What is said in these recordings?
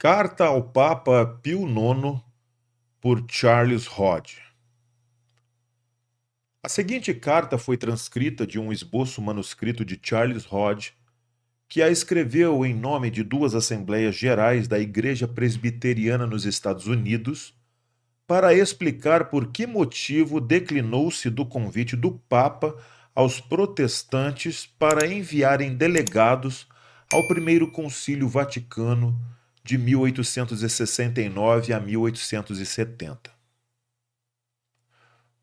Carta ao Papa Pio IX por Charles Hodge. A seguinte carta foi transcrita de um esboço manuscrito de Charles Hodge, que a escreveu em nome de duas Assembleias Gerais da Igreja Presbiteriana nos Estados Unidos, para explicar por que motivo declinou-se do convite do Papa aos protestantes para enviarem delegados ao Primeiro Concílio Vaticano de 1869 a 1870.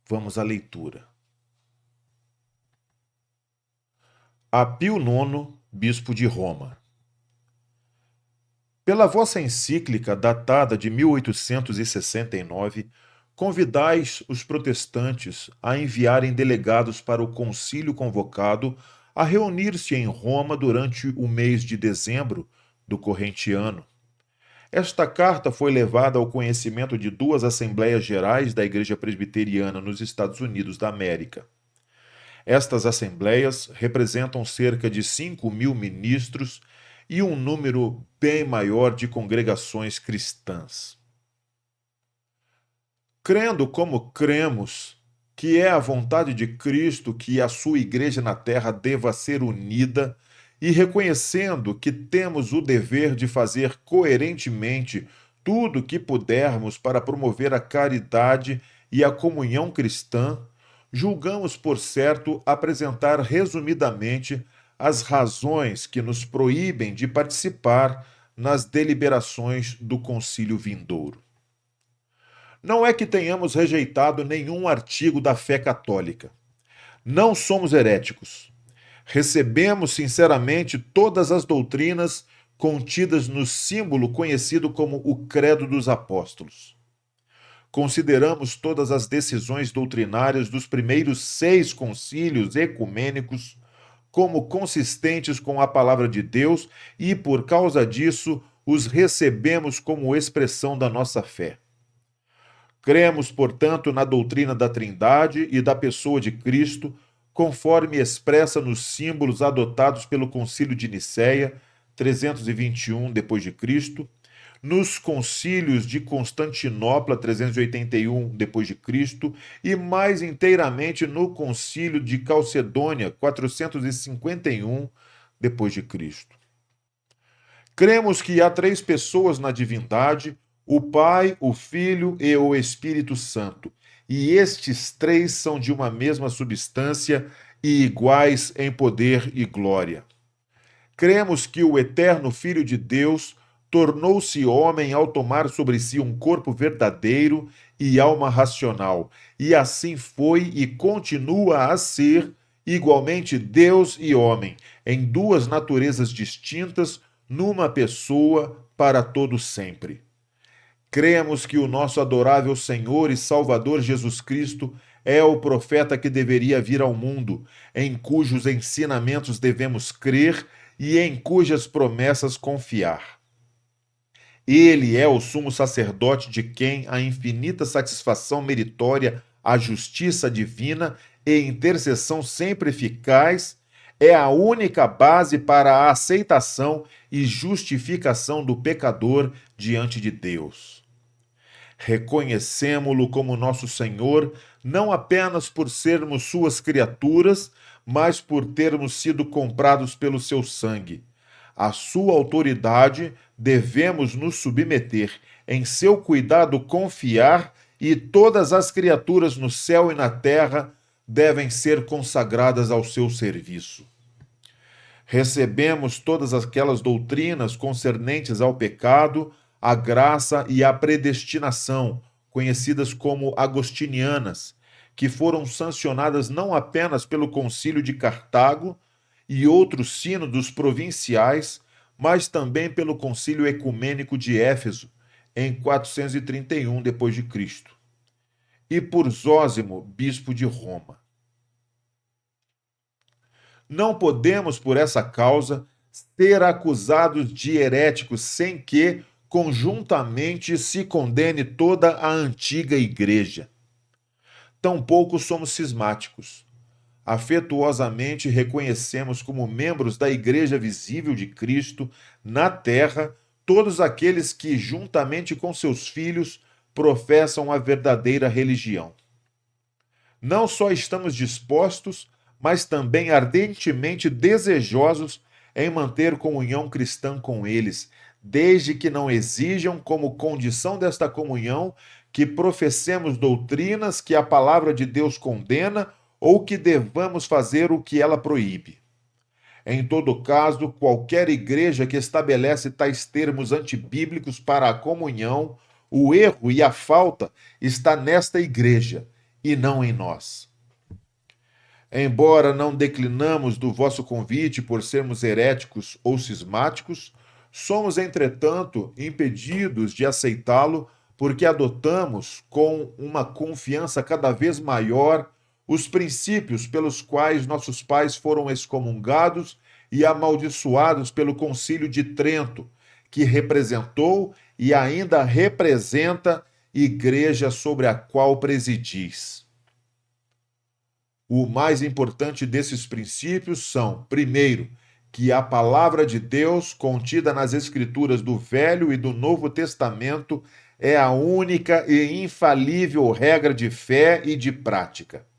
Vamos à leitura. A Pio IX, bispo de Roma. Pela vossa encíclica datada de 1869, convidais os protestantes a enviarem delegados para o concílio convocado a reunir-se em Roma durante o mês de dezembro do corrente ano. Esta carta foi levada ao conhecimento de duas Assembleias Gerais da Igreja Presbiteriana nos Estados Unidos da América. Estas assembleias representam cerca de 5.000 ministros e um número bem maior de congregações cristãs. Crendo como cremos que é a vontade de Cristo que a sua igreja na terra deva ser unida e reconhecendo que temos o dever de fazer coerentemente tudo o que pudermos para promover a caridade e a comunhão cristã, julgamos por certo apresentar resumidamente as razões que nos proíbem de participar nas deliberações do concílio vindouro. Não é que tenhamos rejeitado nenhum artigo da fé católica. Não somos heréticos. Recebemos sinceramente todas as doutrinas contidas no símbolo conhecido como o Credo dos Apóstolos. Consideramos todas as decisões doutrinárias dos primeiros 6 concílios ecumênicos como consistentes com a palavra de Deus e, por causa disso, os recebemos como expressão da nossa fé. Cremos, portanto, na doutrina da Trindade e da pessoa de Cristo, conforme expressa nos símbolos adotados pelo Concílio de Nicéia, 321 d.C., nos concílios de Constantinopla, 381 d.C., e mais inteiramente no concílio de Calcedônia, 451 d.C. Cremos que há 3 pessoas na divindade, o Pai, o Filho e o Espírito Santo, e estes 3 são de uma mesma substância e iguais em poder e glória. Cremos que o eterno Filho de Deus tornou-se homem ao tomar sobre si um corpo verdadeiro e alma racional, e assim foi e continua a ser igualmente Deus e homem, em 2 naturezas distintas, numa pessoa para todo sempre. Cremos que o nosso adorável Senhor e Salvador Jesus Cristo é o profeta que deveria vir ao mundo, em cujos ensinamentos devemos crer e em cujas promessas confiar. Ele é o sumo sacerdote de quem a infinita satisfação meritória, a justiça divina e intercessão sempre eficaz é a única base para a aceitação e justificação do pecador diante de Deus. Reconhecemo-lo como nosso Senhor, não apenas por sermos suas criaturas, mas por termos sido comprados pelo seu sangue. À sua autoridade devemos nos submeter, em seu cuidado confiar, e todas as criaturas no céu e na terra devem ser consagradas ao seu serviço. Recebemos todas aquelas doutrinas concernentes ao pecado, à graça e à predestinação, conhecidas como agostinianas, que foram sancionadas não apenas pelo Concílio de Cartago e outros sínodos provinciais, mas também pelo Concílio Ecumênico de Éfeso, em 431 d.C., e por Zósimo, bispo de Roma. Não podemos, por essa causa, ser acusados de heréticos sem que, conjuntamente, se condene toda a antiga igreja. Tampouco somos cismáticos. Afetuosamente reconhecemos como membros da Igreja visível de Cristo na terra todos aqueles que, juntamente com seus filhos, professam a verdadeira religião. Não só estamos dispostos, mas também ardentemente desejosos em manter comunhão cristã com eles, desde que não exijam, como condição desta comunhão, que professemos doutrinas que a palavra de Deus condena ou que devamos fazer o que ela proíbe. Em todo caso, qualquer igreja que estabelece tais termos antibíblicos para a comunhão, o erro e a falta está nesta igreja e não em nós. Embora não declinamos do vosso convite por sermos heréticos ou cismáticos, somos, entretanto, impedidos de aceitá-lo porque adotamos com uma confiança cada vez maior os princípios pelos quais nossos pais foram excomungados e amaldiçoados pelo Concílio de Trento, que representou e ainda representa igreja sobre a qual presidis. O mais importante desses princípios são, primeiro, que a palavra de Deus, contida nas Escrituras do Velho e do Novo Testamento, é a única e infalível regra de fé e de prática.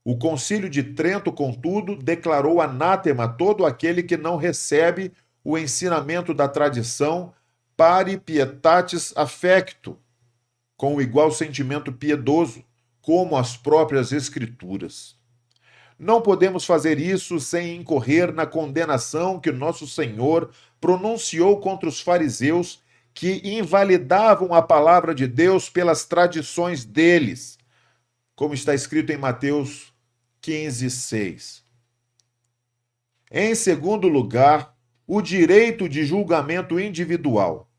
O Concílio de Trento, contudo, declarou anátema todo aquele que não recebe o ensinamento da tradição pari pietatis affecto, com igual sentimento piedoso, como as próprias Escrituras. Não podemos fazer isso sem incorrer na condenação que nosso Senhor pronunciou contra os fariseus que invalidavam a palavra de Deus pelas tradições deles, como está escrito em Mateus 15:6. Em segundo lugar, o direito de julgamento individual.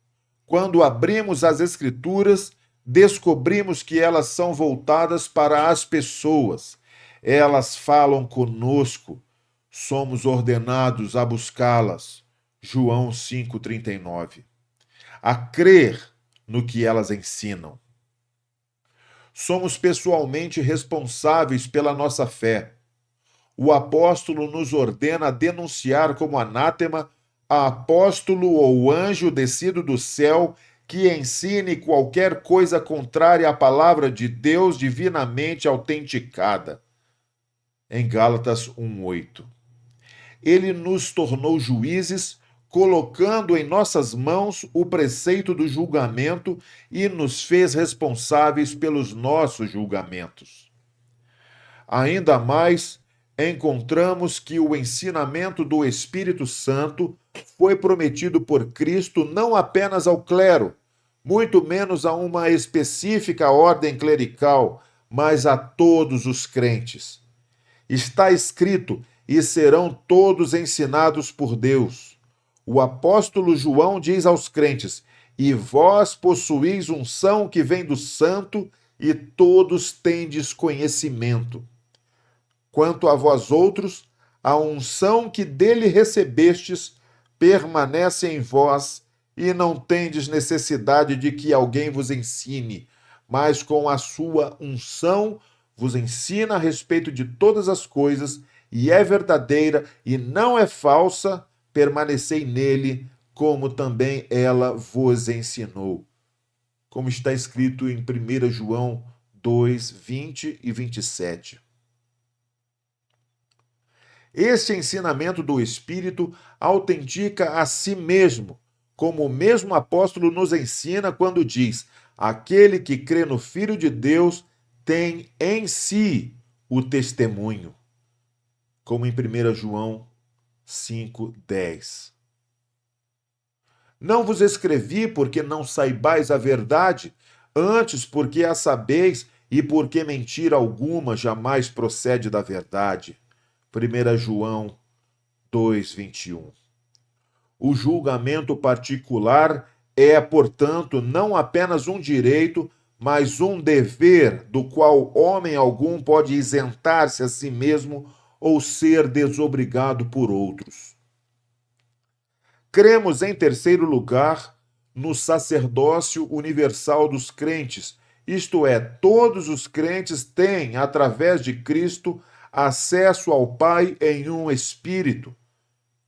Quando abrimos as Escrituras, descobrimos que elas são voltadas para as pessoas. Elas falam conosco, somos ordenados a buscá-las. João 5,39. A crer no que elas ensinam. Somos pessoalmente responsáveis pela nossa fé. O apóstolo nos ordena a denunciar como anátema a apóstolo ou anjo descido do céu que ensine qualquer coisa contrária à palavra de Deus divinamente autenticada. Em Gálatas 1:8. Ele nos tornou juízes, colocando em nossas mãos o preceito do julgamento e nos fez responsáveis pelos nossos julgamentos. Ainda mais, encontramos que o ensinamento do Espírito Santo foi prometido por Cristo não apenas ao clero, muito menos a uma específica ordem clerical, mas a todos os crentes. Está escrito: e serão todos ensinados por Deus. O apóstolo João diz aos crentes: e vós possuís unção que vem do Santo, e todos tendes conhecimento. Quanto a vós outros, a unção que dele recebestes permanece em vós, e não tendes necessidade de que alguém vos ensine, mas com a sua unção vos ensina a respeito de todas as coisas, e é verdadeira e não é falsa, permanecei nele, como também ela vos ensinou. Como está escrito em 1 João 2, 20 e 27. Este ensinamento do Espírito autentica a si mesmo, como o mesmo apóstolo nos ensina quando diz: aquele que crê no Filho de Deus tem em si o testemunho. Como em 1 João 5:10. Não vos escrevi porque não saibais a verdade, antes porque a sabeis e porque mentira alguma jamais procede da verdade. 1 João 2:21. O julgamento particular é, portanto, não apenas um direito, mas um dever do qual homem algum pode isentar-se a si mesmo ou ser desobrigado por outros. Cremos, em terceiro lugar, no sacerdócio universal dos crentes, isto é, todos os crentes têm, através de Cristo, acesso ao Pai em um Espírito,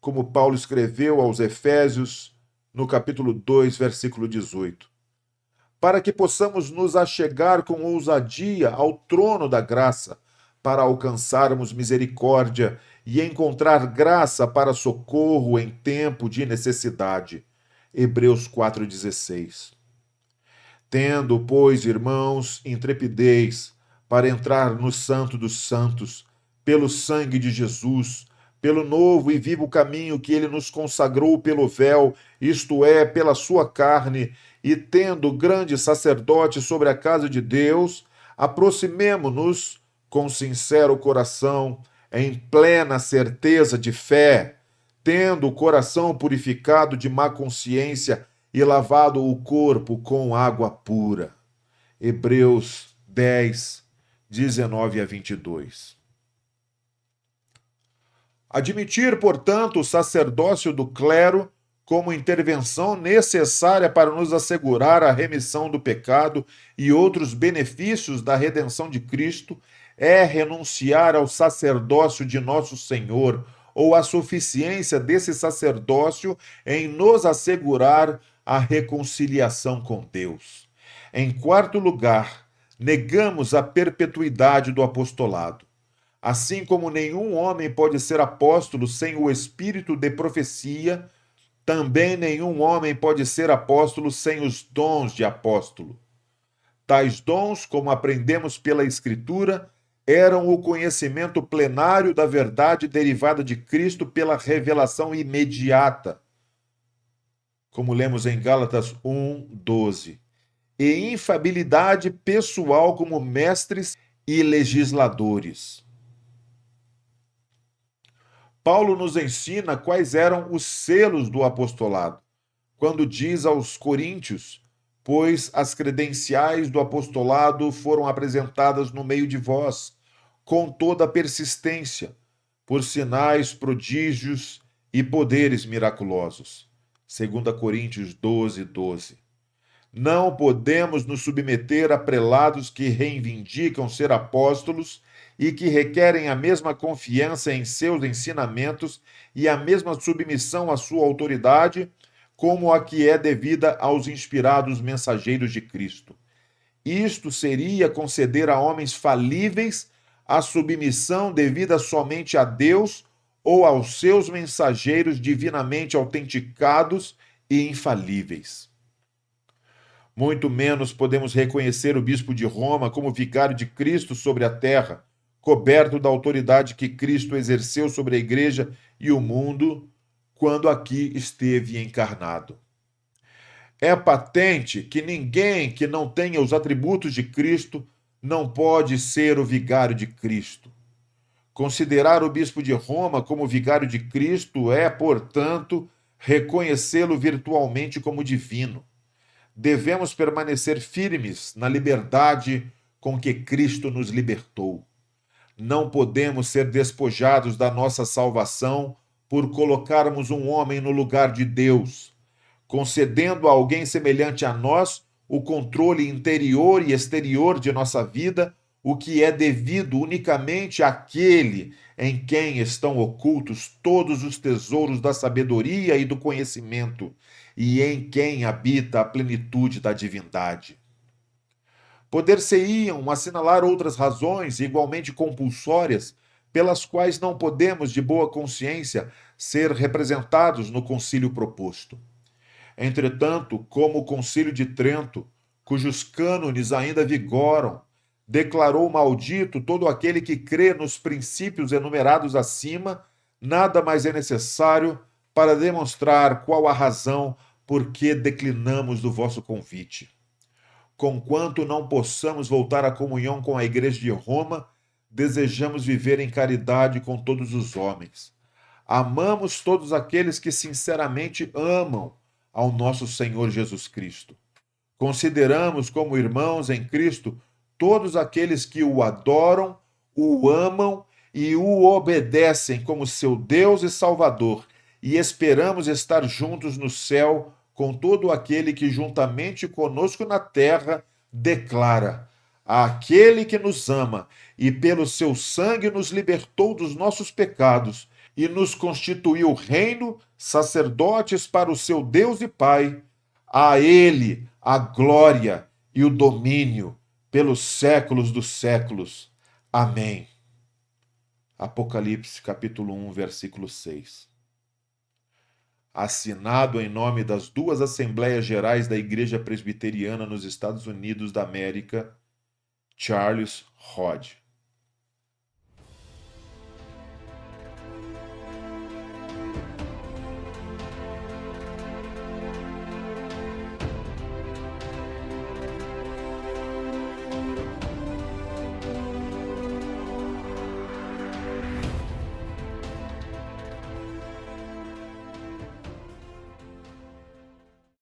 como Paulo escreveu aos Efésios no capítulo 2, versículo 18. Para que possamos nos achegar com ousadia ao trono da graça, para alcançarmos misericórdia e encontrar graça para socorro em tempo de necessidade. Hebreus 4,16. Tendo, pois, irmãos, intrepidez para entrar no Santo dos Santos, pelo sangue de Jesus, pelo novo e vivo caminho que ele nos consagrou pelo véu, isto é, pela sua carne, e tendo grande sacerdote sobre a casa de Deus, aproximemo-nos com sincero coração, em plena certeza de fé, tendo o coração purificado de má consciência e lavado o corpo com água pura. Hebreus 10, 19 a 22. Admitir, portanto, o sacerdócio do clero como intervenção necessária para nos assegurar a remissão do pecado e outros benefícios da redenção de Cristo é renunciar ao sacerdócio de nosso Senhor ou à suficiência desse sacerdócio em nos assegurar a reconciliação com Deus. Em quarto lugar, negamos a perpetuidade do apostolado. Assim como nenhum homem pode ser apóstolo sem o espírito de profecia, também nenhum homem pode ser apóstolo sem os dons de apóstolo. Tais dons, como aprendemos pela Escritura, eram o conhecimento plenário da verdade derivada de Cristo pela revelação imediata, como lemos em Gálatas 1:12, e infabilidade pessoal como mestres e legisladores. Paulo nos ensina quais eram os selos do apostolado, quando diz aos Coríntios: pois as credenciais do apostolado foram apresentadas no meio de vós, com toda a persistência, por sinais, prodígios e poderes miraculosos. 2 Coríntios 12:12. Não podemos nos submeter a prelados que reivindicam ser apóstolos e que requerem a mesma confiança em seus ensinamentos e a mesma submissão à sua autoridade como a que é devida aos inspirados mensageiros de Cristo. Isto seria conceder a homens falíveis a submissão devida somente a Deus ou aos seus mensageiros divinamente autenticados e infalíveis. Muito menos podemos reconhecer o bispo de Roma como vigário de Cristo sobre a terra, coberto da autoridade que Cristo exerceu sobre a igreja e o mundo quando aqui esteve encarnado. É patente que ninguém que não tenha os atributos de Cristo não pode ser o vigário de Cristo. Considerar o bispo de Roma como vigário de Cristo é, portanto, reconhecê-lo virtualmente como divino. Devemos permanecer firmes na liberdade com que Cristo nos libertou. Não podemos ser despojados da nossa salvação por colocarmos um homem no lugar de Deus, concedendo a alguém semelhante a nós o controle interior e exterior de nossa vida, o que é devido unicamente àquele em quem estão ocultos todos os tesouros da sabedoria e do conhecimento, e em quem habita a plenitude da divindade. Poder-se-iam assinalar outras razões igualmente compulsórias, pelas quais não podemos, de boa consciência, ser representados no concílio proposto. Entretanto, como o Concílio de Trento, cujos cânones ainda vigoram, declarou maldito todo aquele que crê nos princípios enumerados acima, nada mais é necessário para demonstrar qual a razão por que declinamos do vosso convite. Conquanto não possamos voltar à comunhão com a Igreja de Roma, desejamos viver em caridade com todos os homens. Amamos todos aqueles que sinceramente amam ao nosso Senhor Jesus Cristo. Consideramos como irmãos em Cristo todos aqueles que o adoram, o amam e o obedecem como seu Deus e Salvador, e esperamos estar juntos no céu com todo aquele que juntamente conosco na terra declara: aquele que nos ama e pelo seu sangue nos libertou dos nossos pecados e nos constituiu reino, sacerdotes para o seu Deus e Pai. A ele a glória e o domínio pelos séculos dos séculos. Amém. Apocalipse capítulo 1, versículo 6. Assinado em nome das duas Assembleias Gerais da Igreja Presbiteriana nos Estados Unidos da América, Charles Hodge.